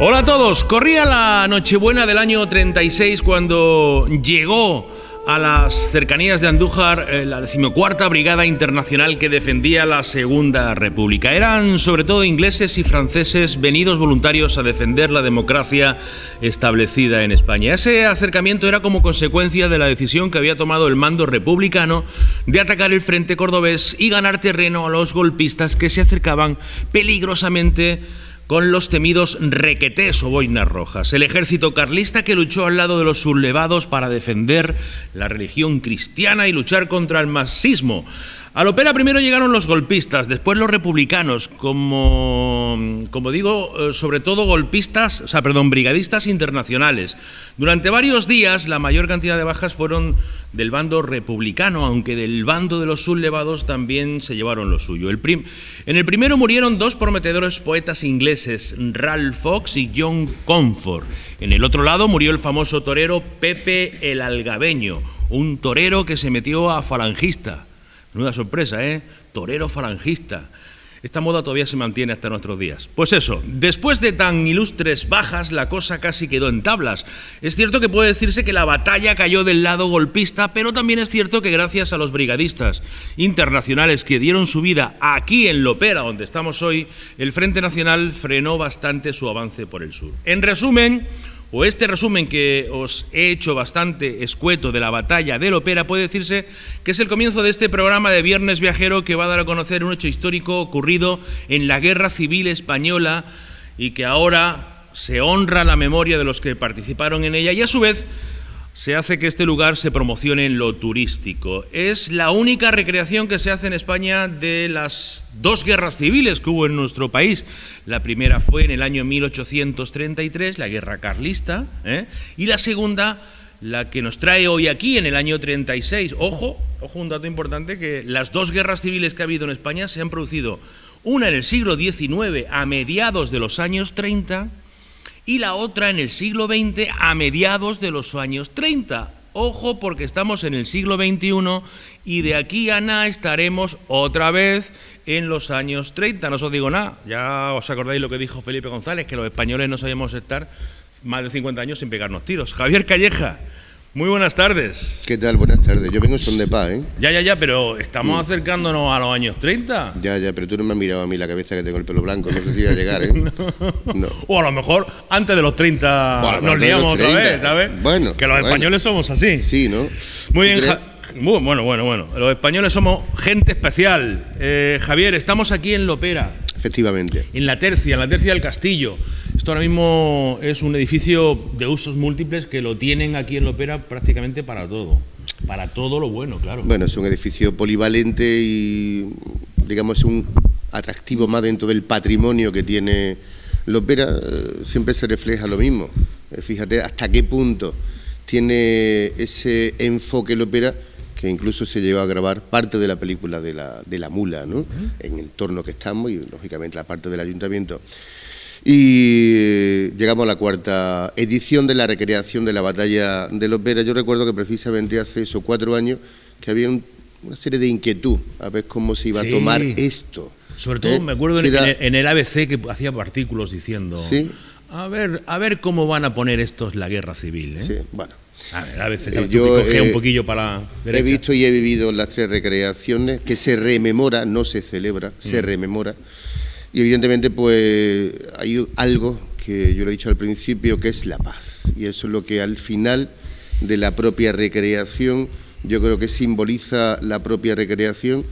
Hola a todos, corría la Nochebuena del año 36 cuando llegó a las cercanías de Andújar la 14ª Brigada Internacional que defendía la Segunda República. Eran sobre todo ingleses y franceses venidos voluntarios a defender la democracia establecida en España. Ese acercamiento era como consecuencia de la decisión que había tomado el mando republicano de atacar el frente cordobés y ganar terreno a los golpistas que se acercaban peligrosamente con los temidos requetés o boinas rojas. El ejército carlista que luchó al lado de los sublevados para defender la religión cristiana y luchar contra el marxismo. A Lopera primero llegaron los golpistas, después los republicanos, como digo, sobre todo brigadistas internacionales. Durante varios días la mayor cantidad de bajas fueron del bando republicano, aunque del bando de los sublevados también se llevaron lo suyo. En el primero murieron dos prometedores poetas ingleses, Ralph Fox y John Comfort. En el otro lado murió el famoso torero Pepe el Algabeño, un torero que se metió a falangista. Menuda sorpresa, ¿eh? Torero falangista. Esta moda todavía se mantiene hasta nuestros días. Pues eso, después de tan ilustres bajas, la cosa casi quedó en tablas. Es cierto que puede decirse que la batalla cayó del lado golpista, pero también es cierto que gracias a los brigadistas internacionales que dieron su vida aquí en Lopera, donde estamos hoy, el Frente Nacional frenó bastante su avance por el sur. En resumen, o este resumen que os he hecho bastante escueto de la batalla de Lopera, puede decirse que es el comienzo de este programa de Viernes Viajero que va a dar a conocer un hecho histórico ocurrido en la Guerra Civil Española y que ahora se honra la memoria de los que participaron en ella y a su vez se hace que este lugar se promocione en lo turístico. Es la única recreación que se hace en España de las dos guerras civiles que hubo en nuestro país. La primera fue en el año 1833, la guerra carlista, y la segunda, la que nos trae hoy aquí, en el año 36. Ojo, un dato importante, que las dos guerras civiles que ha habido en España se han producido, una en el siglo XIX, a mediados de los años 30, y la otra en el siglo XX a mediados de los años 30. Ojo, porque estamos en el siglo XXI y de aquí a nada estaremos otra vez en los años 30. No os digo nada, ya os acordáis lo que dijo Felipe González, que los españoles no sabíamos estar más de 50 años sin pegarnos tiros. Javier Calleja, muy buenas tardes. ¿Qué tal? Buenas tardes. Yo vengo en son de paz, ¿eh? Ya, pero estamos acercándonos a los años 30. Ya, pero tú no me has mirado a mí la cabeza que tengo el pelo blanco, no sé si iba a llegar, ¿eh? No. O a lo mejor antes de los 30 bueno, nos liamos otra vez, ¿sabes? Bueno. Que los españoles somos así. Sí, ¿no? Muy bien, bueno. Los españoles somos gente especial. Javier, estamos aquí en Lopera. Efectivamente. En la Tercia del Castillo. Esto ahora mismo es un edificio de usos múltiples que lo tienen aquí en Lopera prácticamente para todo. Para todo lo bueno, claro. Bueno, es un edificio polivalente y, digamos, es un atractivo más dentro del patrimonio que tiene Lopera. Siempre se refleja lo mismo. Fíjate hasta qué punto tiene ese enfoque Lopera, que incluso se llegó a grabar parte de la película de la mula, ¿no? En el entorno que estamos y, lógicamente, la parte del ayuntamiento. Y llegamos a la 4ª edición de la recreación de la batalla de Lopera. Yo recuerdo que precisamente hace esos 4 años que había una serie de inquietud a ver cómo se iba a tomar esto. Sobre todo me acuerdo en el ABC que hacía artículos diciendo, ¿sí? a ver cómo van a poner estos la guerra civil, ¿eh? Sí, bueno. A veces yo cogía un poquillo para la derecha. He visto y he vivido las 3 recreaciones, que se rememora, no se celebra, se rememora. Y evidentemente pues hay algo que yo lo he dicho al principio, que es la paz. Y eso es lo que al final de la propia recreación, yo creo que simboliza la propia recreación,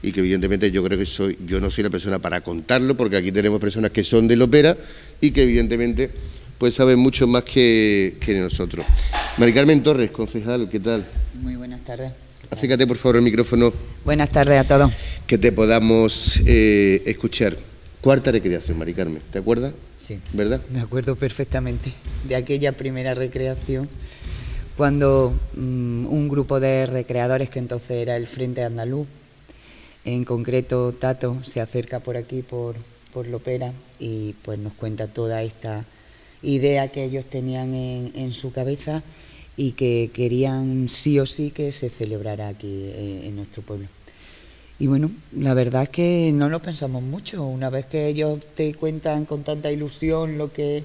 y que evidentemente yo creo que yo no soy la persona para contarlo, porque aquí tenemos personas que son del ópera y que evidentemente pues saben mucho más que nosotros. Mari Carmen Torres, concejal, ¿qué tal? Muy buenas tardes. Acércate por favor al micrófono. Buenas tardes a todos. Que te podamos escuchar. Cuarta recreación, Mari Carmen, ¿te acuerdas? Sí. ¿Verdad? Me acuerdo perfectamente de aquella primera recreación, cuando un grupo de recreadores, que entonces era el Frente Andaluz, en concreto Tato, se acerca por aquí, por Lopera, y pues nos cuenta toda esta idea que ellos tenían en su cabeza y que querían sí o sí que se celebrara aquí en nuestro pueblo. Y bueno, la verdad es que no lo pensamos mucho. Una vez que ellos te cuentan con tanta ilusión lo que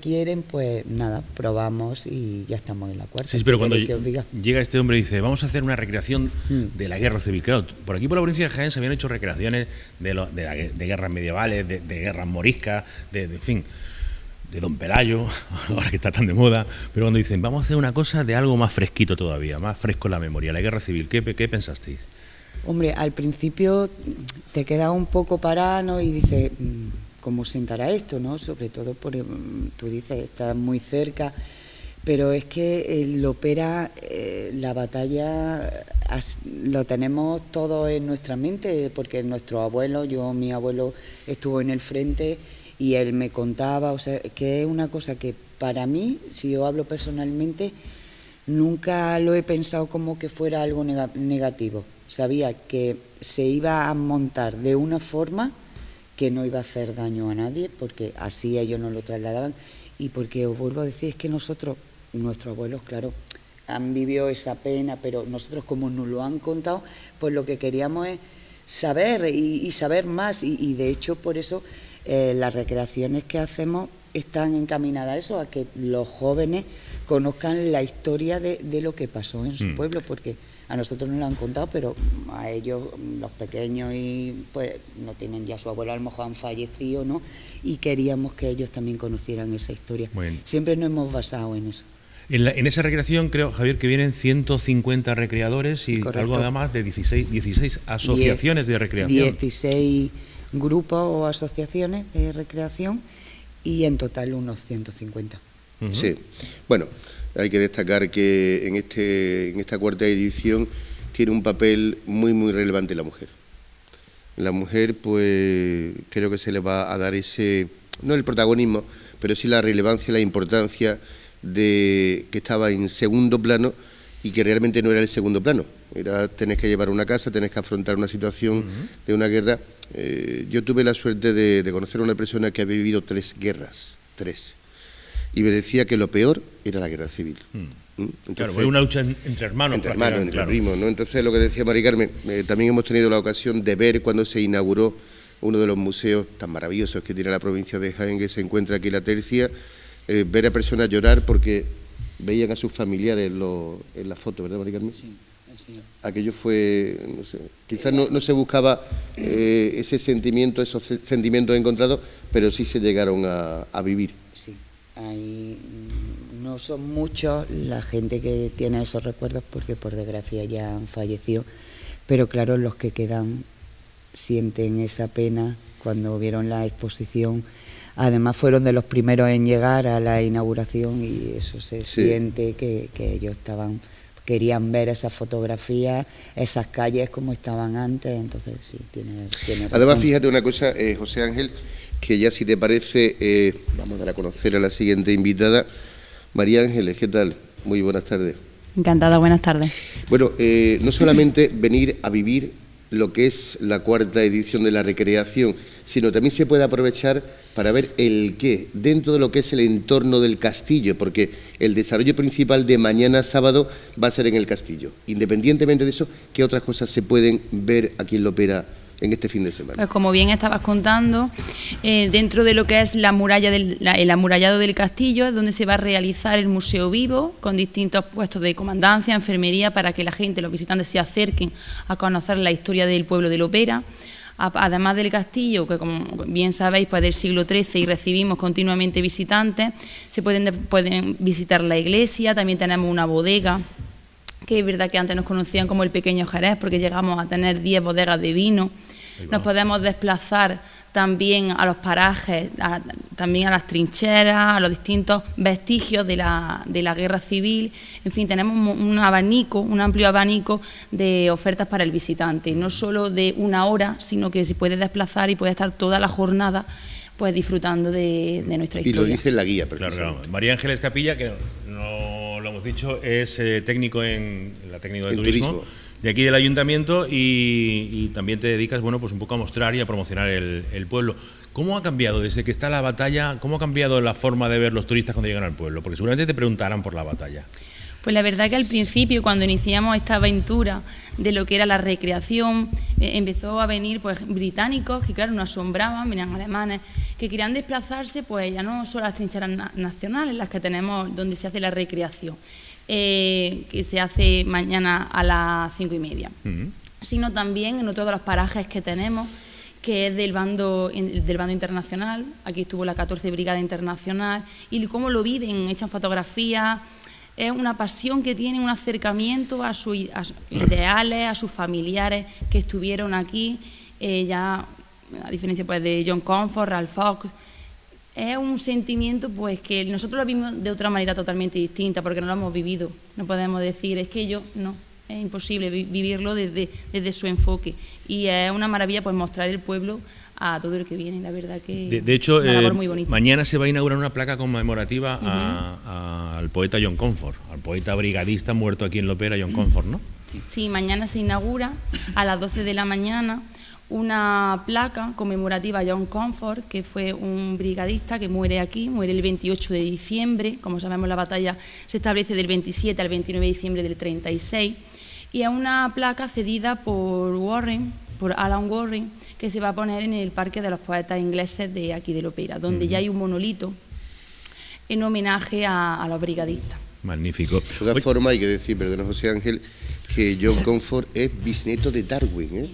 quieren, pues nada, probamos y ya estamos en la cuarta. Sí, pero cuando llega este hombre y dice, vamos a hacer una recreación de la guerra civil. Claro, por aquí por la provincia de Jaén se habían hecho recreaciones de guerras medievales, de guerras moriscas, en fin, de Don Pelayo, ahora que está tan de moda. Pero cuando dicen, vamos a hacer una cosa de algo más fresquito todavía, más fresco en la memoria, la guerra civil, ¿qué pensasteis? Hombre, al principio te quedas un poco parado y dices, ¿cómo sentará esto?, ¿no? Sobre todo, tú dices, está muy cerca, pero es que el ópera, la batalla, lo tenemos todo en nuestra mente, porque nuestro abuelo, mi abuelo estuvo en el frente y él me contaba, o sea, que es una cosa que para mí, si yo hablo personalmente, nunca lo he pensado como que fuera algo negativo. Sabía que se iba a montar de una forma que no iba a hacer daño a nadie, porque así ellos nos lo trasladaban, y porque os vuelvo a decir, es que nuestros abuelos, claro, han vivido esa pena, pero nosotros, como nos lo han contado, pues lo que queríamos es saber y saber más, y de hecho por eso las recreaciones que hacemos están encaminadas a eso, a que los jóvenes conozcan la historia de lo que pasó en su pueblo, porque a nosotros nos lo han contado, pero a ellos, los pequeños, y pues no tienen ya su abuelo, a lo mejor han fallecido, ¿no? Y queríamos que ellos también conocieran esa historia. Bueno. Siempre nos hemos basado en eso. En esa recreación, creo, Javier, que vienen 150 recreadores y correcto, algo además de 16 asociaciones de recreación. 16 grupos o asociaciones de recreación y en total unos 150. Sí, bueno, hay que destacar que en esta cuarta edición tiene un papel muy, muy relevante la mujer. La mujer, pues, creo que se le va a dar no el protagonismo, pero sí la relevancia, la importancia de que estaba en segundo plano y que realmente no era el segundo plano. Tenés que llevar una casa, tenés que afrontar una situación de una guerra. Yo tuve la suerte de conocer a una persona que había vivido 3 guerras, 3. Y me decía que lo peor era la guerra civil. Entonces, claro, fue una lucha entre hermanos. Entre primos, ¿no? Entonces, lo que decía Mari Carmen, también hemos tenido la ocasión de ver cuando se inauguró uno de los museos tan maravillosos que tiene la provincia de Jaén, que se encuentra aquí en La Tercia, ver a personas llorar porque veían a sus familiares en la foto, ¿verdad, Mari Carmen? Sí. Sí. Aquello fue, no sé, quizás no se buscaba ese sentimiento, esos sentimientos encontrados, pero sí se llegaron a vivir. Sí. Ahí no son muchos la gente que tiene esos recuerdos, porque por desgracia ya han fallecido, pero claro, los que quedan sienten esa pena cuando vieron la exposición. Además fueron de los primeros en llegar a la inauguración y eso se siente que ellos querían ver esas fotografías, esas calles como estaban antes, entonces sí, tiene razón. Además, fíjate una cosa, José Ángel, que ya si te parece, vamos a dar a conocer a la siguiente invitada. María Ángeles, ¿qué tal? Muy buenas tardes. Encantada, buenas tardes. Bueno, no solamente venir a vivir lo que es la cuarta edición de la recreación, sino también se puede aprovechar para ver el qué, dentro de lo que es el entorno del castillo, porque el desarrollo principal de mañana sábado va a ser en el castillo. Independientemente de eso, ¿qué otras cosas se pueden ver aquí en Lopera en este fin de semana? Pues como bien estabas contando, dentro de lo que es la muralla el amurallado del castillo es donde se va a realizar el museo vivo, con distintos puestos de comandancia, enfermería, para que la gente, los visitantes, se acerquen a conocer la historia del pueblo de Lopera. Además del castillo, que como bien sabéis, pues del siglo XIII y recibimos continuamente visitantes, pueden visitar la iglesia, también tenemos una bodega, que es verdad que antes nos conocían como el Pequeño Jerez, porque llegamos a tener 10 bodegas de vino. Nos podemos desplazar también a los parajes, también a las trincheras, a los distintos vestigios de la guerra civil. En fin, tenemos un amplio abanico de ofertas para el visitante, no solo de una hora, sino que se puede desplazar y puede estar toda la jornada pues disfrutando de nuestra historia. Y lo dice en la guía, precisamente. Claro. María Ángeles Capilla, que no lo hemos dicho, es técnico en la técnica de turismo de aquí del ayuntamiento y también te dedicas, bueno, pues un poco a mostrar y a promocionar el pueblo. ¿Cómo ha cambiado desde que está la batalla? ¿Cómo ha cambiado la forma de ver los turistas cuando llegan al pueblo? Porque seguramente te preguntarán por la batalla. Pues la verdad que al principio, cuando iniciamos esta aventura de lo que era la recreación, empezó a venir pues británicos que claro nos asombraban, venían alemanes, que querían desplazarse pues ya no solo a las trincheras nacionales, las que tenemos donde se hace la recreación, que se hace mañana a las 5:30, sino también en otros de los parajes que tenemos, que es del bando internacional. Aquí estuvo la 14 Brigada Internacional y cómo lo viven, echan fotografías. Es una pasión que tienen, un acercamiento a sus ideales, a sus familiares que estuvieron aquí, ya a diferencia pues de John Comfort, Ralph Fox. Es un sentimiento pues que nosotros lo vimos de otra manera totalmente distinta, porque no lo hemos vivido. No podemos decir, es que es imposible vivirlo desde su enfoque. Y es una maravilla pues mostrar el pueblo a todo el que viene, la verdad que de hecho, una labor muy bonita. Mañana se va a inaugurar una placa conmemorativa al poeta John Comfort, al poeta brigadista muerto aquí en Lopera, John Comfort, ¿no? Sí, mañana se inaugura a las 12 de la mañana una placa conmemorativa a John Comfort, que fue un brigadista que muere aquí, muere el 28 de diciembre, como sabemos la batalla se establece del 27 al 29 de diciembre del 36, y es una placa cedida por Alan Warren, que se va a poner en el Parque de los Poetas Ingleses de aquí de Lopera, donde ya hay un monolito en homenaje a los brigadistas. Magnífico. De todas formas, hay que decir, perdón, José Ángel, que John Comfort es bisnieto de Darwin, ¿eh?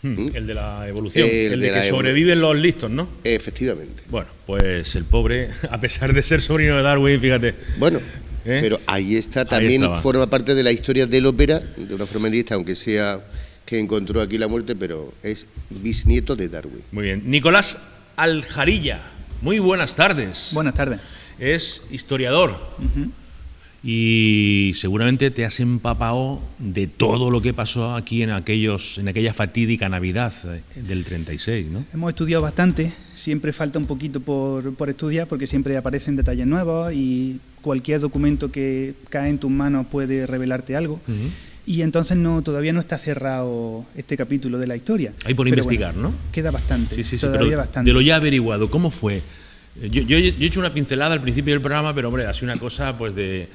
El de la evolución, el de que sobreviven los listos, ¿no? Efectivamente. Bueno, pues el pobre, a pesar de ser sobrino de Darwin, fíjate. Bueno, pero ahí está, también forma parte de la historia del ópera, de una forma indirecta, aunque sea que encontró aquí la muerte, pero es bisnieto de Darwin. Muy bien. Nicolás Aljarilla, muy buenas tardes. Buenas tardes. Es historiador. Y seguramente te has empapado de todo lo que pasó aquí en aquella fatídica Navidad del 36, ¿no? Hemos estudiado bastante, siempre falta un poquito por estudiar, porque siempre aparecen detalles nuevos y cualquier documento que cae en tus manos puede revelarte algo. Y entonces todavía no está cerrado este capítulo de la historia. Hay por investigar, bueno, ¿no? Queda bastante, sí, todavía pero bastante. De lo ya averiguado, ¿cómo fue? Yo he hecho una pincelada al principio del programa, pero hombre, ha sido una cosa pues de...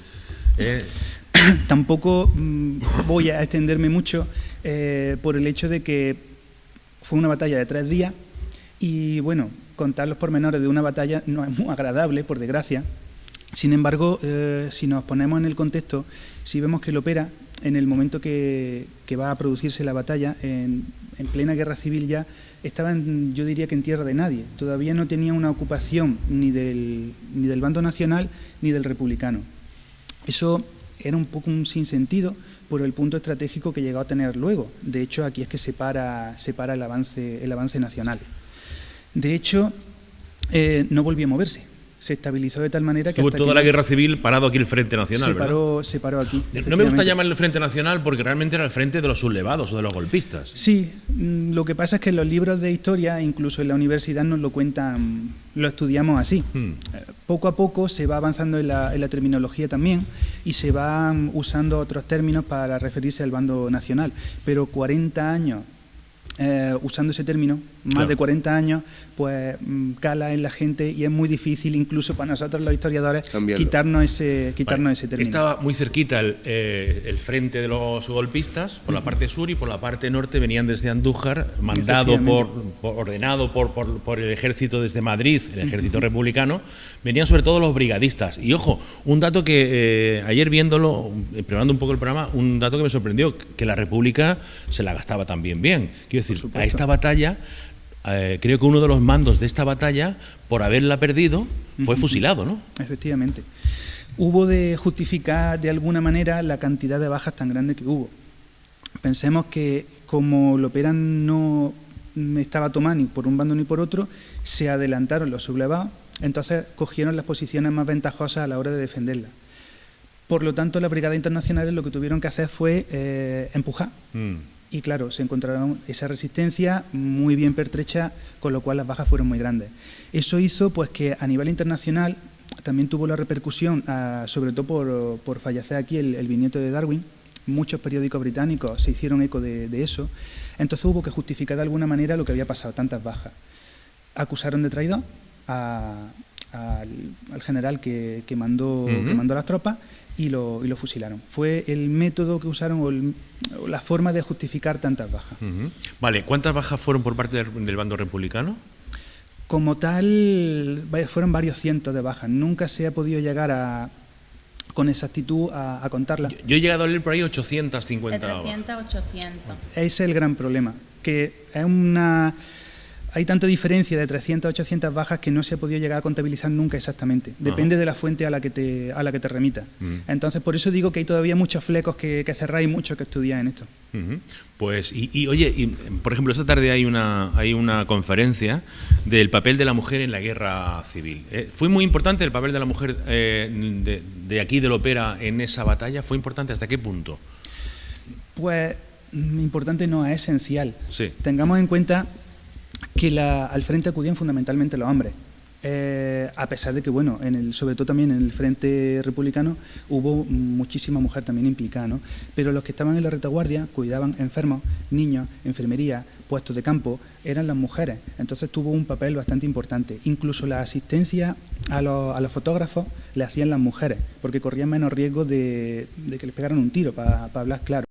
Tampoco voy a extenderme mucho por el hecho de que fue una batalla de 3 días y bueno, contar los pormenores de una batalla no es muy agradable, por desgracia. Sin embargo, si nos ponemos en el contexto, si vemos que Lopera, en el momento que va a producirse la batalla, en plena guerra civil ya, estaban, yo diría que en tierra de nadie. Todavía no tenía una ocupación ni del bando nacional ni del republicano. Eso era un poco un sinsentido por el punto estratégico que llegó a tener luego. De hecho, aquí es que separa el avance nacional. De hecho, no volvió a moverse. Se estabilizó de tal manera que... Estuvo toda la guerra civil parado aquí el Frente Nacional, se paró aquí. No me gusta llamarle el Frente Nacional porque realmente era el frente de los sublevados o de los golpistas. Sí, lo que pasa es que en los libros de historia, incluso en la universidad nos lo cuentan, lo estudiamos así. Poco a poco se va avanzando en la terminología también y se van usando otros términos para referirse al bando nacional. Pero 40 años usando ese término, más de 40 años, pues cala en la gente y es muy difícil incluso para nosotros los historiadores quitarnos ese término. Estaba muy cerquita el frente de los golpistas por la parte sur y por la parte norte venían desde Andújar, ordenado por el ejército desde Madrid, el ejército republicano, venían sobre todo los brigadistas. Y ojo, un dato que ayer viéndolo, preparando un poco el programa, un dato que me sorprendió, que la República se la gastaba también bien. Quiero decir, supuesto. a esta batalla, creo que uno de los mandos de esta batalla, por haberla perdido, fue fusilado, ¿no? Efectivamente. Hubo de justificar de alguna manera la cantidad de bajas tan grande que hubo. Pensemos que como Lopera no estaba tomado ni por un bando ni por otro, se adelantaron los sublevados, entonces cogieron las posiciones más ventajosas a la hora de defenderla. Por lo tanto, las brigadas internacionales lo que tuvieron que hacer fue empujar. Y claro, se encontraron esa resistencia muy bien pertrecha, con lo cual las bajas fueron muy grandes. Eso hizo pues que a nivel internacional también tuvo la repercusión, sobre todo por fallecer aquí el bisnieto de Darwin. Muchos periódicos británicos se hicieron eco de eso. Entonces hubo que justificar de alguna manera lo que había pasado, tantas bajas. Acusaron de traidor al general que mandó las tropas y lo fusilaron. Fue el método que usaron o la forma de justificar tantas bajas. Vale, ¿cuántas bajas fueron por parte del bando republicano? Como tal, fueron varios cientos de bajas. Nunca se ha podido llegar con exactitud a contarlas. Yo he llegado a leer por ahí 850 De 300 a 800. Ese es el gran problema, que hay tanta diferencia de 300 a 800 bajas que no se ha podido llegar a contabilizar nunca exactamente. Depende de la fuente a la que te remita. Entonces, por eso digo que hay todavía muchos flecos que cerrar y mucho que estudiar en esto. Pues, oye, por ejemplo, esta tarde hay una conferencia del papel de la mujer en la guerra civil. ¿Fue muy importante el papel de la mujer de aquí de Lopera en esa batalla? ¿Fue importante hasta qué punto? Pues, importante no, es esencial. Sí. Tengamos en cuenta que al frente acudían fundamentalmente los hombres. A pesar de que, bueno, sobre todo también en el frente republicano hubo muchísima mujer también implicada, ¿no? Pero los que estaban en la retaguardia cuidaban enfermos, niños, enfermería, puestos de campo, eran las mujeres. Entonces tuvo un papel bastante importante. Incluso la asistencia a los fotógrafos le hacían las mujeres, porque corrían menos riesgo de que les pegaran un tiro, para hablar claro.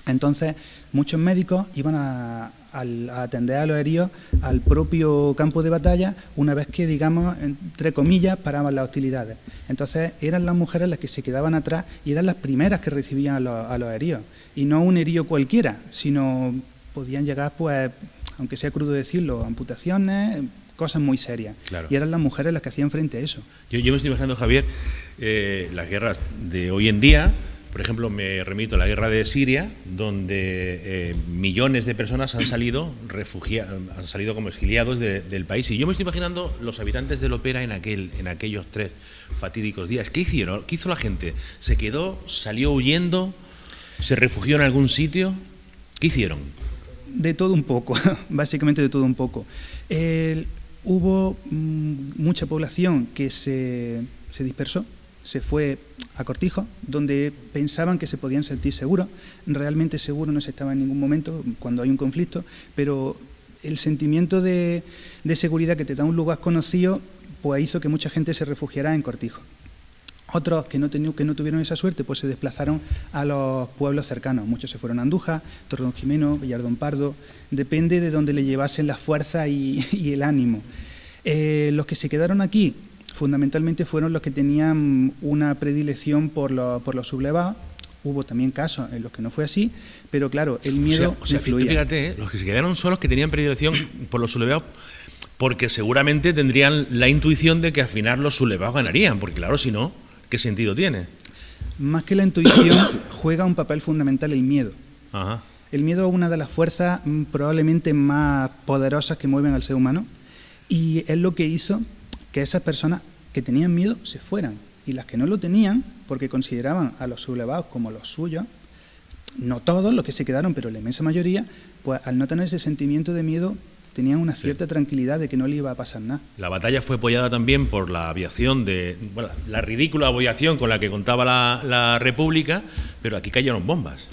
Entonces, muchos médicos iban a atender a los heridos al propio campo de batalla una vez que, digamos, entre comillas, paraban las hostilidades. Entonces, eran las mujeres las que se quedaban atrás y eran las primeras que recibían a los heridos. Y no un herido cualquiera, sino podían llegar, pues, aunque sea crudo decirlo, amputaciones, cosas muy serias. Claro. Y eran las mujeres las que hacían frente a eso. Yo me estoy imaginando, Javier, las guerras de hoy en día. Por ejemplo, me remito a la guerra de Siria, donde millones de personas han salido como exiliados del país. Y yo me estoy imaginando los habitantes de Lopera en aquellos 3 fatídicos días. ¿Qué hicieron? ¿Qué hizo la gente? ¿Se quedó? ¿Salió huyendo? ¿Se refugió en algún sitio? ¿Qué hicieron? De todo un poco, básicamente de todo un poco. Hubo mucha población que se dispersó, se fue a Cortijo, donde pensaban que se podían sentir seguros. Realmente seguros no se estaba en ningún momento cuando hay un conflicto, pero el sentimiento de seguridad que te da un lugar conocido pues hizo que mucha gente se refugiara en Cortijo. Otros que no tuvieron esa suerte pues se desplazaron a los pueblos cercanos. Muchos se fueron a Andújar, Torredonjimeno, Villardón Pardo. Depende de donde le llevasen la fuerza y el ánimo. Los que se quedaron aquí fundamentalmente fueron los que tenían una predilección por los sublevados. Hubo también casos en los que no fue así, pero claro, el miedo influía. Fíjate, los que se quedaron son los que tenían predilección por los sublevados, porque seguramente tendrían la intuición de que al final los sublevados ganarían, porque claro, si no, ¿qué sentido tiene? Más que la intuición, juega un papel fundamental el miedo. Ajá. El miedo es una de las fuerzas probablemente más poderosas que mueven al ser humano, y es lo que hizo que esas personas que tenían miedo se fueran, y las que no lo tenían, porque consideraban a los sublevados como los suyos, no todos los que se quedaron, pero la inmensa mayoría, pues al no tener ese sentimiento de miedo, tenían una cierta tranquilidad de que no le iba a pasar nada. La batalla fue apoyada también por la aviación, la ridícula aviación con la que contaba la República, pero aquí cayeron bombas.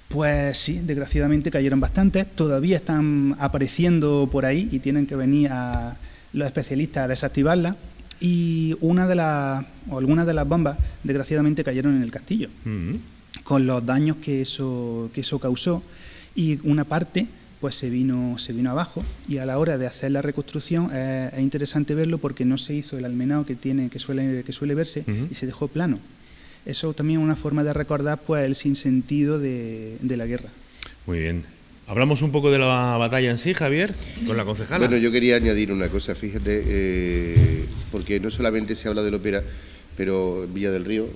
Pues sí, desgraciadamente cayeron bastantes, todavía están apareciendo por ahí y tienen que venir a los especialistas a desactivarla, y algunas de las bombas desgraciadamente cayeron en el castillo, con los daños que eso causó, y una parte pues se vino abajo, y a la hora de hacer la reconstrucción es interesante verlo porque no se hizo el almenado que suele verse, y se dejó plano. Eso también es una forma de recordar pues el sinsentido de la guerra. Muy bien. Hablamos un poco de la batalla en sí, Javier, con la concejala. Bueno, yo quería añadir una cosa, fíjate, porque no solamente se habla del ópera, pero en Villa del Río,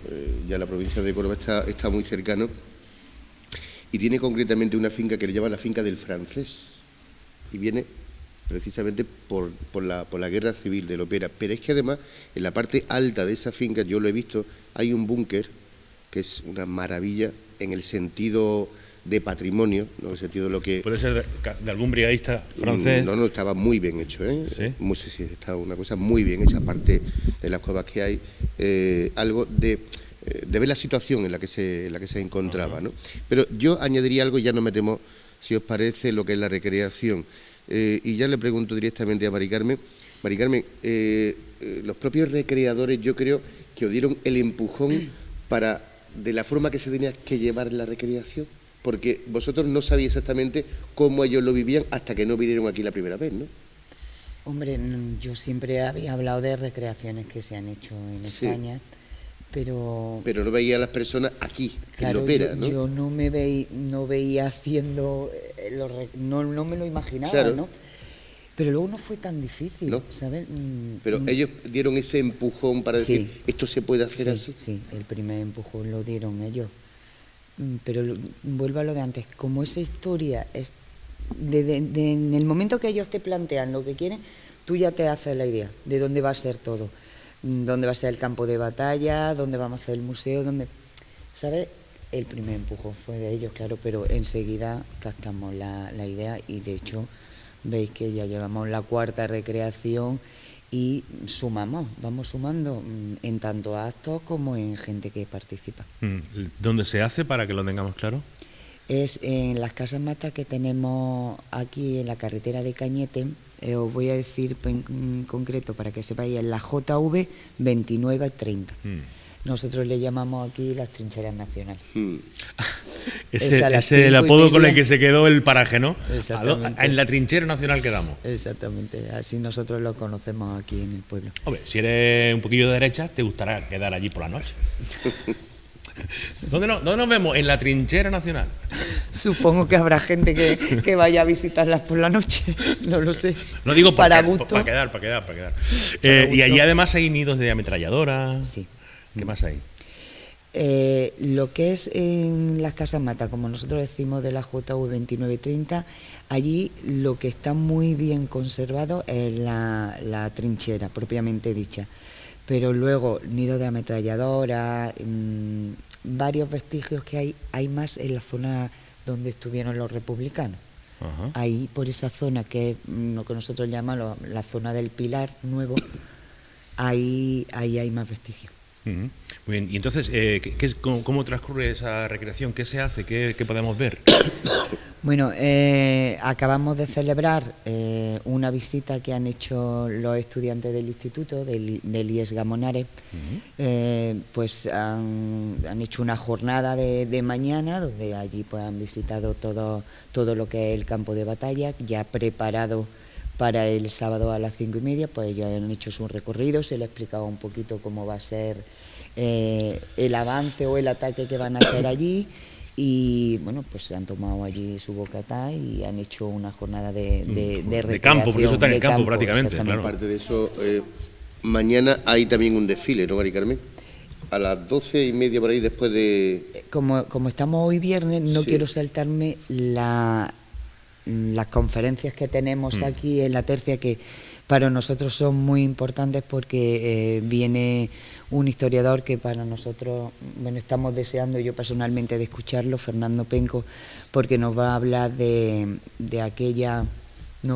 ya la provincia de Córdoba está muy cercano, y tiene concretamente una finca que le llaman la finca del Francés, y viene precisamente por la guerra civil del ópera. Pero es que además, en la parte alta de esa finca, yo lo he visto, hay un búnker que es una maravilla en el sentido de patrimonio, no en el sentido de lo que... ¿Puede ser de algún brigadista francés? No, estaba muy bien hecho, ¿eh? ¿Sí? Sí, estaba una cosa muy bien hecha, aparte de las cuevas que hay, algo de ver la situación en la que se encontraba, ¿no? Pero yo añadiría algo, y ya nos metemos, si os parece, lo que es la recreación. Y ya le pregunto directamente a Mari Carmen. Mari Carmen, los propios recreadores yo creo que os dieron el empujón de la forma que se tenía que llevar la recreación, porque vosotros no sabíais exactamente cómo ellos lo vivían hasta que no vinieron aquí la primera vez, ¿no? Hombre, yo siempre había hablado de recreaciones que se han hecho en España, pero no veía a las personas aquí, claro, en la ópera, ¿no? Yo no veía haciendo, no me lo imaginaba, claro. ¿no? Pero luego no fue tan difícil, ¿no? ¿sabes? Pero ellos dieron ese empujón para decir, esto se puede hacer así. Sí, el primer empujón lo dieron ellos. Pero vuelvo a lo de antes, como esa historia es en el momento que ellos te plantean lo que quieren, tú ya te haces la idea de dónde va a ser todo, dónde va a ser el campo de batalla, dónde vamos a hacer el museo, ¿sabes? El primer empujón fue de ellos, claro, pero enseguida captamos la idea, y de hecho veis que ya llevamos la 4ª recreación y vamos sumando en tanto actos como en gente que participa. ¿Dónde se hace, para que lo tengamos claro? Es en las casas matas que tenemos aquí en la carretera de Cañete. Os voy a decir en concreto para que sepáis, en la JV 29 y 30. Nosotros le llamamos aquí las trincheras nacionales. Ese es el apodo con el que se quedó el paraje, ¿no? Exactamente. En la trinchera nacional quedamos. Exactamente, así nosotros lo conocemos aquí en el pueblo. Hombre, si eres un poquillo de derecha, te gustará quedar allí por la noche. ¿Dónde nos vemos? En la trinchera nacional. Supongo que habrá gente que vaya a visitarlas por la noche, no lo sé. No digo para gusto. Para quedar. Y allí además hay nidos de ametralladora. Sí. ¿Qué más hay? Lo que es en las casas mata, como nosotros decimos, de la JV 2930, allí lo que está muy bien conservado es la trinchera propiamente dicha, pero luego nido de ametralladora, varios vestigios que hay más en la zona donde estuvieron los republicanos. Ajá. Ahí, por esa zona, que es lo que nosotros llamamos la zona del Pilar Nuevo, ahí hay más vestigios. Muy bien, y entonces, ¿cómo transcurre esa recreación? ¿Qué se hace? ¿Qué podemos ver? Bueno, acabamos de celebrar una visita que han hecho los estudiantes del instituto, del IES Gamonares. Pues han hecho una jornada de mañana, donde allí pues han visitado todo lo que es el campo de batalla, ya preparado para el sábado a las 5:30, pues ellos han hecho su recorrido, se les ha explicado un poquito cómo va a ser el avance o el ataque que van a hacer allí, y bueno, pues se han tomado allí su bocata y han hecho una jornada de recreación. De campo, porque eso está en el campo prácticamente, claro. Aparte de eso, mañana hay también un desfile, ¿no, Mari Carmen? A las 12:30 por ahí, después de... Como estamos hoy viernes, no quiero saltarme las conferencias que tenemos aquí en la tercia, que para nosotros son muy importantes, porque viene un historiador que para nosotros, bueno, estamos deseando, yo personalmente, de escucharlo, Fernando Penco, porque nos va a hablar de aquella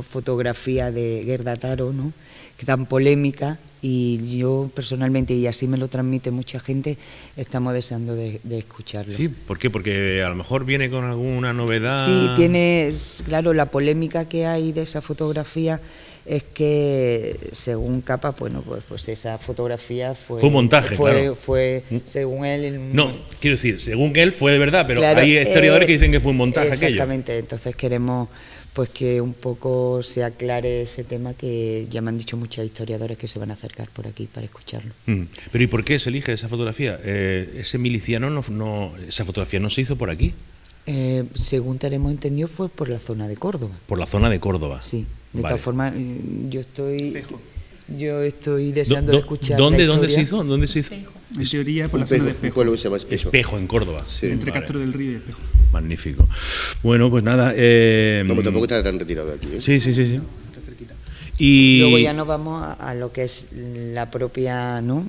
fotografía de Gerda Taro, ¿no?, que tan polémica, y yo personalmente, y así me lo transmite mucha gente, estamos deseando de escucharlo. Sí, ¿por qué? Porque a lo mejor viene con alguna novedad. Sí, claro, la polémica que hay de esa fotografía es que, según Capa, bueno, pues esa fotografía fue un montaje, claro. Fue, según él... No, quiero decir, según él fue de verdad, pero claro, hay historiadores que dicen que fue un montaje aquello. Exactamente, entonces queremos pues que un poco se aclare ese tema, que ya me han dicho muchos historiadores que se van a acercar por aquí para escucharlo. Pero ¿y por qué se elige esa fotografía? Ese miliciano esa fotografía no se hizo por aquí. Según tenemos entendido, fue por la zona de Córdoba. Por la zona de Córdoba. Sí, de Vale. todas formas, yo Espejo. estoy deseando de escuchar. ¿Dónde la se historia. hizo? ¿Dónde se hizo? En teoría, por Un, la zona de un Espejo. pueblo que se llama Espejo. Espejo, en Córdoba. Sí. Entre Vale. Castro del Río y Espejo. Magnífico. Bueno, pues nada. Como tampoco está tan retirado de aquí. ¿eh? Sí. Está cerquita. Y Luego ya nos vamos a lo que es la propia, ¿no?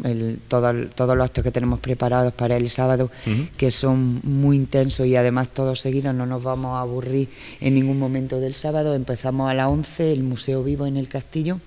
Todos los actos que tenemos preparados para el sábado, Ujú. que son muy intensos y además todos seguidos, no nos vamos a aburrir en ningún momento del sábado. Empezamos a las 11, el Museo Vivo en el Castillo,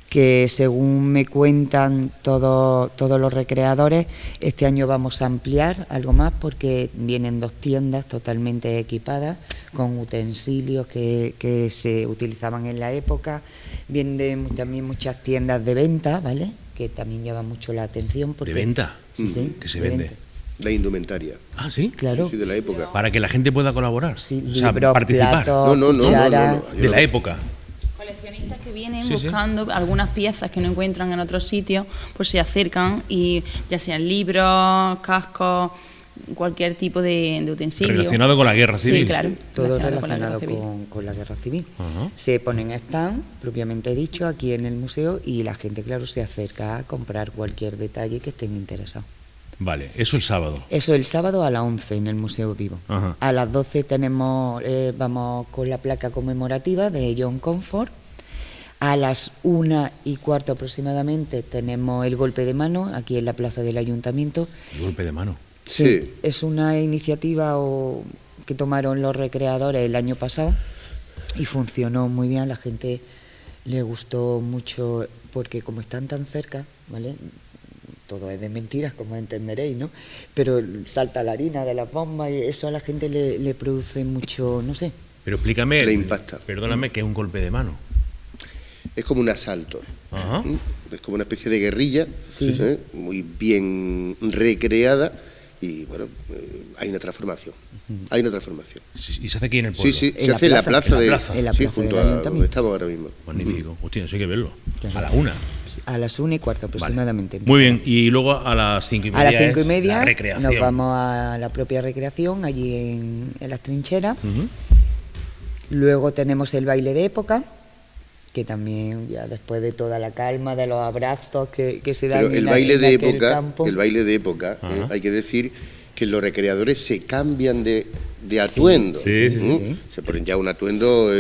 que según me cuentan todos los recreadores, este año vamos a ampliar algo más porque vienen 2 tiendas totalmente equipadas con utensilios que se utilizaban en la época. Vienen también muchas tiendas de venta, ¿vale? Que también llama mucho la atención. Porque, ¿De venta? Sí, sí. ¿Qué se de vende? venta. La indumentaria. Ah, sí. Claro. Sí, de la época. Para que la gente pueda colaborar. Sí, o sea, libros, participar. platos, No. cucharas. De la época. Coleccionistas que vienen Sí, sí. buscando algunas piezas que no encuentran en otros sitios, pues se acercan y ya sean libros, cascos, cualquier tipo de utensilio. Relacionado con la guerra civil. Sí, claro. Todo con la relacionado guerra civil. con la guerra civil. Ajá. Se ponen stand, propiamente dicho, aquí en el museo y la gente, claro, se acerca a comprar cualquier detalle que estén interesados. Vale, eso el sábado. Eso el sábado a las 11 en el Museo Vivo. Ajá. A las 12 vamos con la placa conmemorativa de John Comfort. A las 1:15 aproximadamente tenemos el golpe de mano aquí en la plaza del Ayuntamiento. El golpe de mano. Sí. Es una iniciativa que tomaron los recreadores el año pasado y funcionó muy bien. La gente le gustó mucho porque como están tan cerca, ¿vale? Todo es de mentiras, como entenderéis, ¿no? Pero salta la harina de las bombas y eso a la gente le produce mucho, no sé. Pero explícame. Le impacta. Perdóname, ¿qué es un golpe de mano? Es como un asalto. Ajá. Es como una especie de guerrilla, Sí. muy bien recreada y bueno, hay una transformación. Hay una transformación. ¿Y se hace aquí en el Sí, pueblo? sí, En se la hace en la plaza. plaza, En la de, plaza. En la sí, plaza junto del a donde Ayuntamiento. estamos ahora mismo. Magnífico. Hostia, eso hay que verlo. Claro. A la 1. A las 1:15 aproximadamente. Muy bien. Y luego a las 5:30. A las 5:30 la recreación. nos vamos a la propia recreación, allí en las trincheras. Ujú. Luego tenemos el baile de época, que también ya después de toda la calma, de los abrazos que se dan Pero en el la- baile en de aquel época, campo. el baile de época, Ajá. hay que decir que los recreadores se cambian de atuendo. Sí, sí, sí, sí. Se ponen ya un atuendo,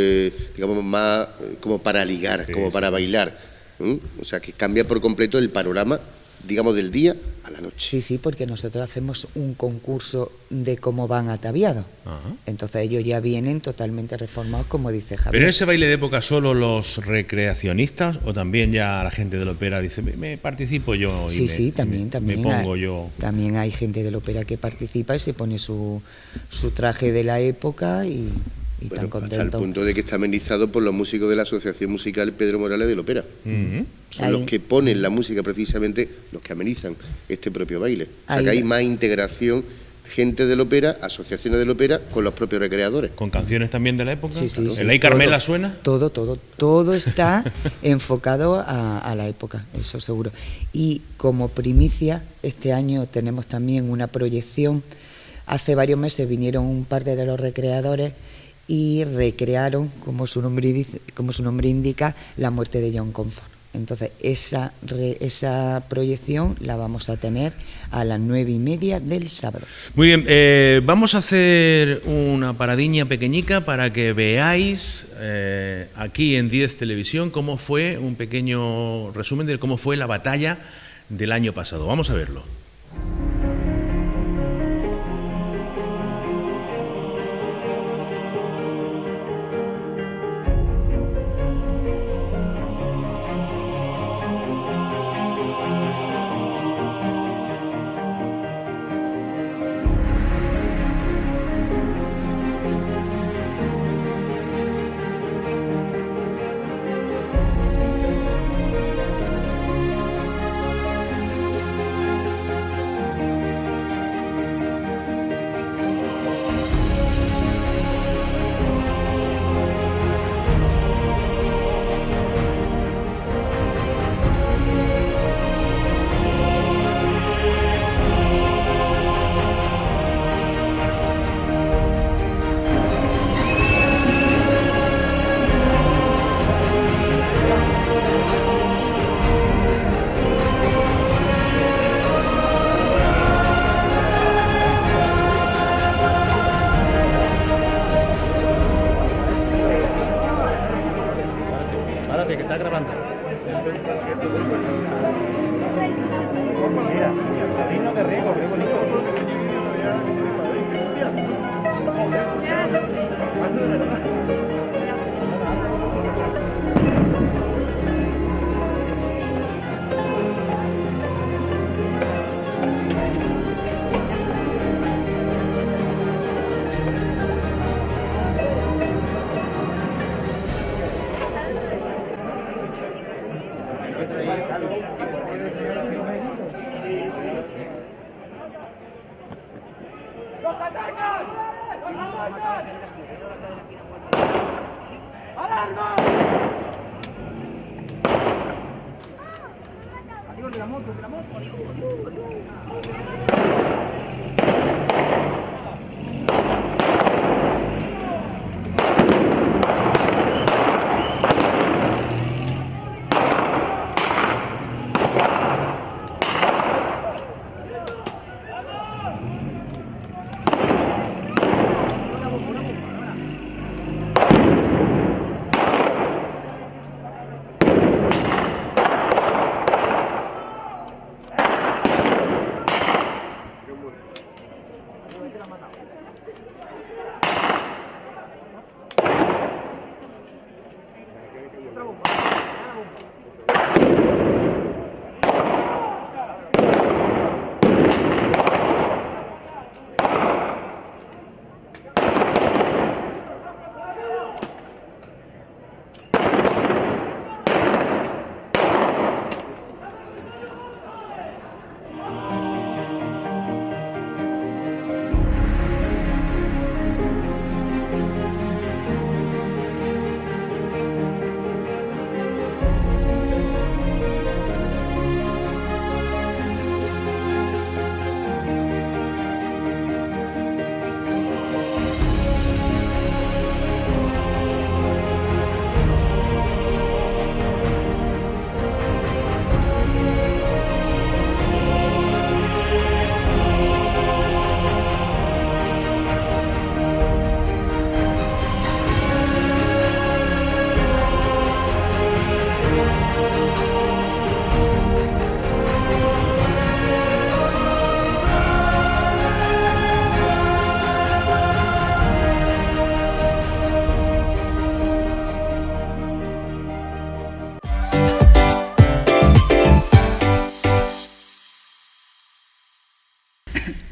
digamos, más como para ligar, Sí, como sí. para bailar. O sea, que cambia por completo el panorama, digamos, del día a la noche. Sí, sí, porque nosotros hacemos un concurso de cómo van ataviados. Ajá. Entonces ellos ya vienen totalmente reformados, como dice ¿Pero Javier. en ese baile de época solo los recreacionistas o también ya la gente de la ópera dice, me participo yo? Y Sí, me- sí, y también. Me pongo hay, yo. También hay gente de la ópera que participa y se pone su traje de la época y Bueno, tan hasta el contentos. punto de que está amenizado por los músicos de la Asociación Musical Pedro Morales de la Ópera. Ujú. Son Ahí. los que ponen la música precisamente, los que amenizan este propio baile. O sea Ahí. que hay más integración, gente de la ópera, asociaciones de la ópera, con los propios recreadores. ¿Con canciones también de la época? Sí, sí, sí. ¿El Ay Carmela Todo, suena? Todo está enfocado a la época, eso seguro. Y como primicia, este año tenemos también una proyección. Hace varios meses vinieron un par de los recreadores y recrearon, como su nombre indica, la muerte de John Comfort. Entonces, esa proyección la vamos a tener a las 9:30 del sábado. Muy bien, vamos a hacer una paradiña pequeñica para que veáis aquí en 10 Televisión cómo fue, un pequeño resumen de cómo fue la batalla del año pasado. Vamos a verlo.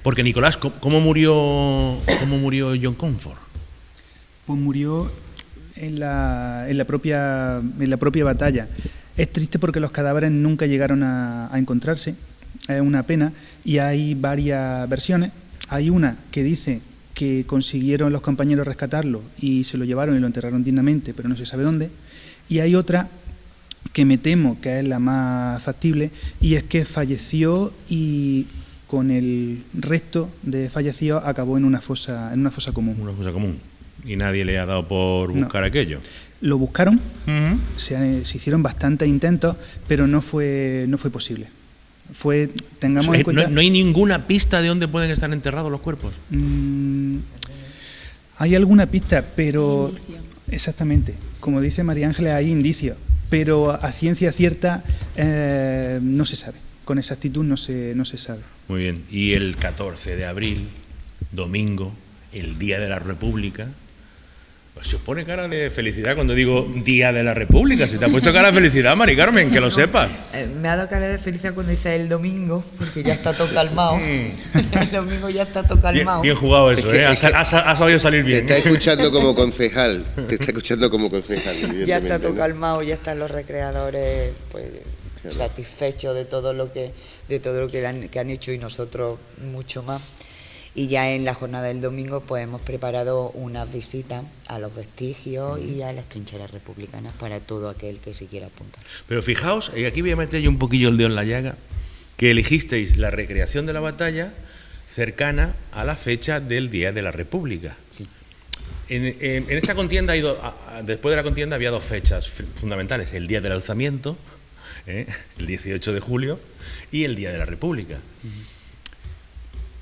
Porque Nicolás, ¿cómo murió John Comfort? Pues murió en la propia batalla. Es triste porque los cadáveres nunca llegaron a encontrarse, es una pena, y hay varias versiones. Hay una que dice que consiguieron los compañeros rescatarlo y se lo llevaron y lo enterraron dignamente, pero no se sabe dónde. Y hay otra que me temo que es la más factible, y es que falleció y con el resto de fallecidos acabó en una fosa común. Una fosa común. Y nadie le ha dado por buscar aquello. Lo buscaron, se hicieron bastantes intentos, pero no fue posible. Tengamos en cuenta, ¿No hay ninguna pista de dónde pueden estar enterrados los cuerpos? Hay alguna pista, pero exactamente, como dice María Ángeles, hay indicios, pero a ciencia cierta no se sabe. Con exactitud no se sabe. Muy bien. Y el 14 de abril, domingo, el Día de la República, pues se os pone cara de felicidad cuando digo Día de la República. Se te ha puesto cara de felicidad, Mari Carmen, que lo sepas. Me ha dado cara de felicidad cuando dice el domingo, porque ya está todo calmado. El domingo ya está todo calmado. Bien jugado eso, ¿eh? Has sabido salir bien. Te está escuchando como concejal. Ya está todo calmado, ya están los recreadores pues satisfechos de todo lo que han hecho, y nosotros mucho más. Y ya en la jornada del domingo pues hemos preparado unas visitas a los vestigios y a las trincheras republicanas para todo aquel que se quiera apuntar. Pero fijaos, y aquí voy a meter yo un poquillo el dedo en la llaga, que elegisteis la recreación de la batalla cercana a la fecha del Día de la República. Sí. En esta contienda, después de la contienda, había dos fechas fundamentales: el Día del Alzamiento, el 18 de julio, y el Día de la República.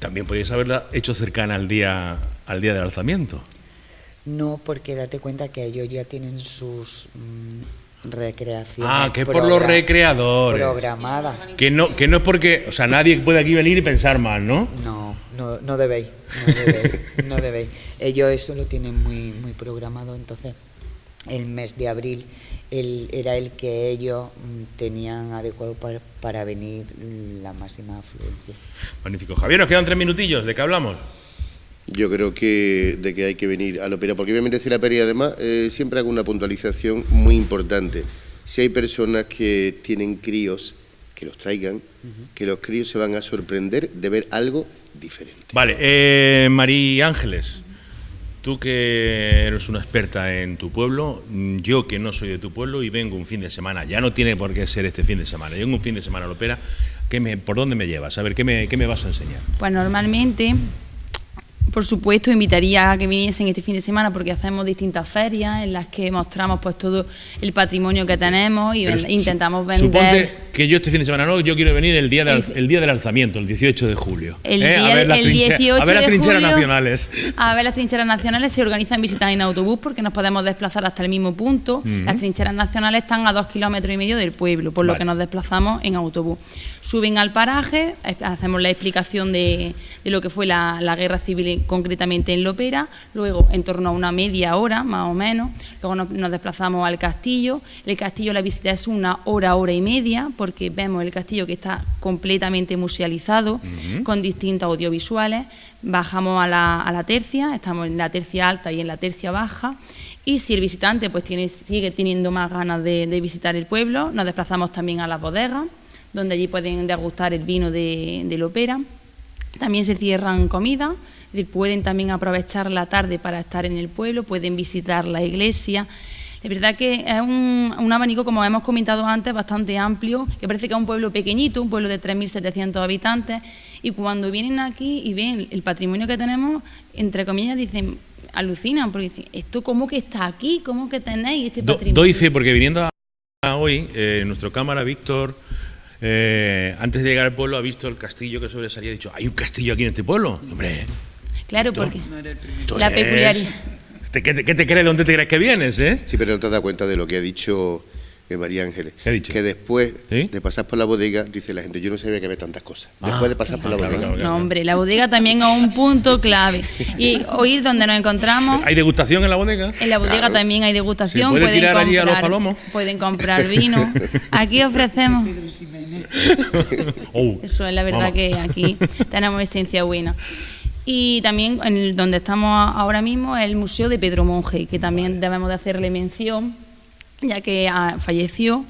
También podéis haberla hecho cercana al día del alzamiento. No, porque date cuenta que ellos ya tienen sus recreación. Ah, que es por los recreadores. Programada. Que no es porque, o sea, nadie puede aquí venir y pensar mal, ¿no? No debéis, no debéis. Ellos eso lo tienen muy programado, entonces el mes de abril era el que ellos tenían adecuado para venir la máxima afluencia. Magnífico. Javier, nos quedan 3 minutillos, ¿de qué hablamos? Yo creo que de que hay que venir a la ópera, porque obviamente si la ópera, y además siempre hago una puntualización muy importante. Si hay personas que tienen críos, que los traigan, que los críos se van a sorprender de ver algo diferente. Vale, María Ángeles, tú que eres una experta en tu pueblo, yo que no soy de tu pueblo y vengo un fin de semana, ya no tiene por qué ser este fin de semana, yo vengo un fin de semana a la ópera, ¿por dónde me llevas? A ver, ¿qué me vas a enseñar? Pues normalmente, por supuesto, invitaría a que viniesen este fin de semana porque hacemos distintas ferias en las que mostramos pues todo el patrimonio que tenemos y intentamos vender. Suponte que yo este fin de semana no, yo quiero venir el día del alzamiento, el 18 de julio. A ver las trincheras nacionales. A ver las trincheras nacionales se organizan visitas en autobús porque nos podemos desplazar hasta el mismo punto. Las trincheras nacionales están a 2,5 kilómetros del pueblo, por lo que nos desplazamos en autobús. Suben al paraje, hacemos la explicación de lo que fue la guerra civil concretamente en Lopera, luego en torno a una media hora más o menos, luego nos desplazamos al castillo. El castillo, la visita es 1 hora, hora y media, porque vemos el castillo que está completamente musealizado, con distintos audiovisuales. Bajamos a la tercia, estamos en la tercia alta y en la tercia baja, y si el visitante pues sigue teniendo más ganas de visitar el pueblo, nos desplazamos también a las bodegas, donde allí pueden degustar el vino de Lopera. También se cierran comidas, es decir, pueden también aprovechar la tarde para estar en el pueblo, pueden visitar la iglesia. Es verdad que es un abanico, como hemos comentado antes, bastante amplio, que parece que es un pueblo pequeñito, un pueblo de 3.700 habitantes, y cuando vienen aquí y ven el patrimonio que tenemos, entre comillas, dicen, alucinan, porque dicen, ¿esto cómo que está aquí? ¿Cómo que tenéis este patrimonio? Doy fe, porque viniendo hoy, nuestro cámara, Víctor, antes de llegar al pueblo ha visto el castillo que sobresalía y ha dicho, ¿hay un castillo aquí en este pueblo? Hombre, claro, porque la peculiaridad. ¿Qué te crees? ¿Dónde te crees que vienes, eh? Sí, pero no te has dado cuenta de lo que ha dicho María Ángeles. ¿Qué ha dicho? Que después ¿Sí? de pasar por la bodega, dice la gente, yo no sabía que había tantas cosas. Después de pasar por la bodega. claro. No, hombre, la bodega también es un punto clave. Y oír donde nos encontramos. ¿Hay degustación en la bodega? En la bodega también hay degustación. ¿Se puede tirar allí a los palomos? Pueden comprar vino. Aquí ofrecemos. Eso es la verdad, que aquí tenemos esencia buena. Y también donde estamos ahora mismo es el Museo de Pedro Monge, que también debemos de hacerle mención, ya que falleció,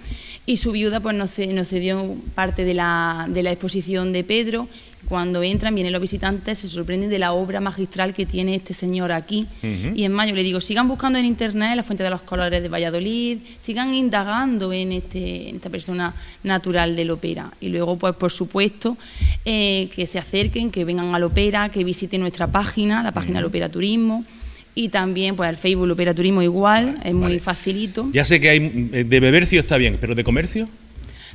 y su viuda pues nos cedió parte de la exposición de Pedro. Cuando vienen los visitantes, se sorprenden de la obra magistral que tiene este señor aquí. Y en mayo le digo, sigan buscando en internet la Fuente de los Colores de Valladolid, sigan indagando en esta persona natural de Lopera. Y luego, pues por supuesto, que se acerquen, que vengan a Lopera, que visiten nuestra página, la página Lopera Turismo. Y también, pues el Facebook Lopera Turismo igual, es muy facilito. Ya sé que hay de bebercio está bien, pero ¿de comercio?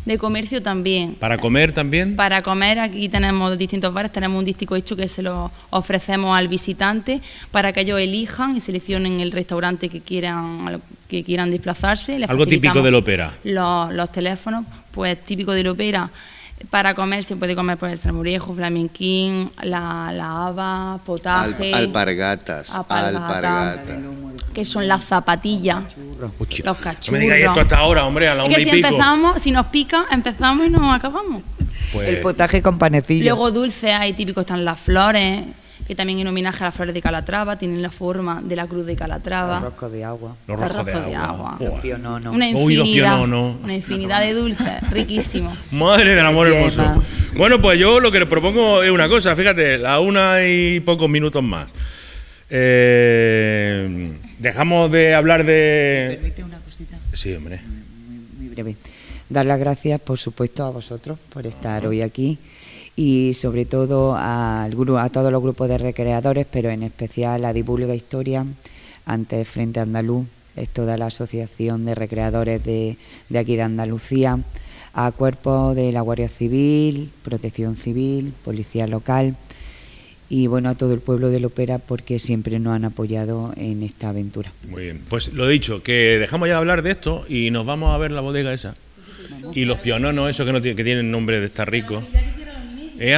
De comercio también. ¿Para comer también? Para comer, aquí tenemos distintos bares, tenemos un dístico hecho que se lo ofrecemos al visitante para que ellos elijan y seleccionen el restaurante que quieran desplazarse. Algo típico de Lopera. Los teléfonos, pues típico de Lopera. Para comer se puede comer pues el salmorejo, flamenquín, la haba, potaje, alpargatas, que son las zapatillas, los cachurros. No me digáis esto hasta ahora, hombre, a la 1:00 y pico. Empezamos, si nos pica, empezamos y nos acabamos. Pues, el potaje con panecillo. Luego dulces, hay típicos, están las flores, que también en homenaje a las flores de Calatrava, tienen la forma de la cruz de Calatrava. Los roscos de agua. los roscos de agua. Los piononos. Una Uy, los infinidad, piononos. una infinidad de dulces, riquísimos. Madre del amor Yema. hermoso. Bueno, pues yo lo que les propongo es una cosa, fíjate, la 1:00 y pocos minutos más. Dejamos de hablar de... ¿Me permite una cosita? Sí, hombre. Muy breve. Dar las gracias, por supuesto, a vosotros por estar hoy aquí y sobre todo a todos los grupos de recreadores, pero en especial a Divulga Historia, antes Frente Andaluz, es toda la asociación de recreadores de aquí de Andalucía, a cuerpos de la Guardia Civil, Protección Civil, Policía Local y bueno, a todo el pueblo de Lopera, porque siempre nos han apoyado en esta aventura. Muy bien, pues lo dicho, que dejamos ya de hablar de esto y nos vamos a ver la bodega esa. Y los piononos, esos que, no que tienen nombre de estar ricos.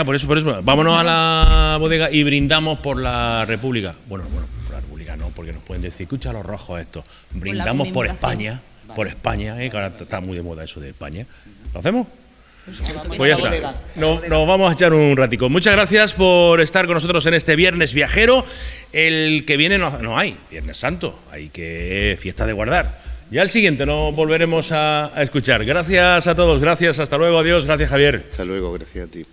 Por eso. Vámonos a la bodega y brindamos por la República. Bueno, por la República no, porque nos pueden decir, escucha a los rojos esto. Brindamos por España, que ahora está muy de moda eso de España. ¿Lo hacemos? Pues ya está. Nos vamos a echar un ratico. Muchas gracias por estar con nosotros en este Viernes Viajero. El que viene no hay, Viernes Santo, hay que fiesta de guardar. Ya el siguiente nos volveremos a escuchar. Gracias a todos, gracias, hasta luego, adiós, gracias Javier. Hasta luego, gracias a ti.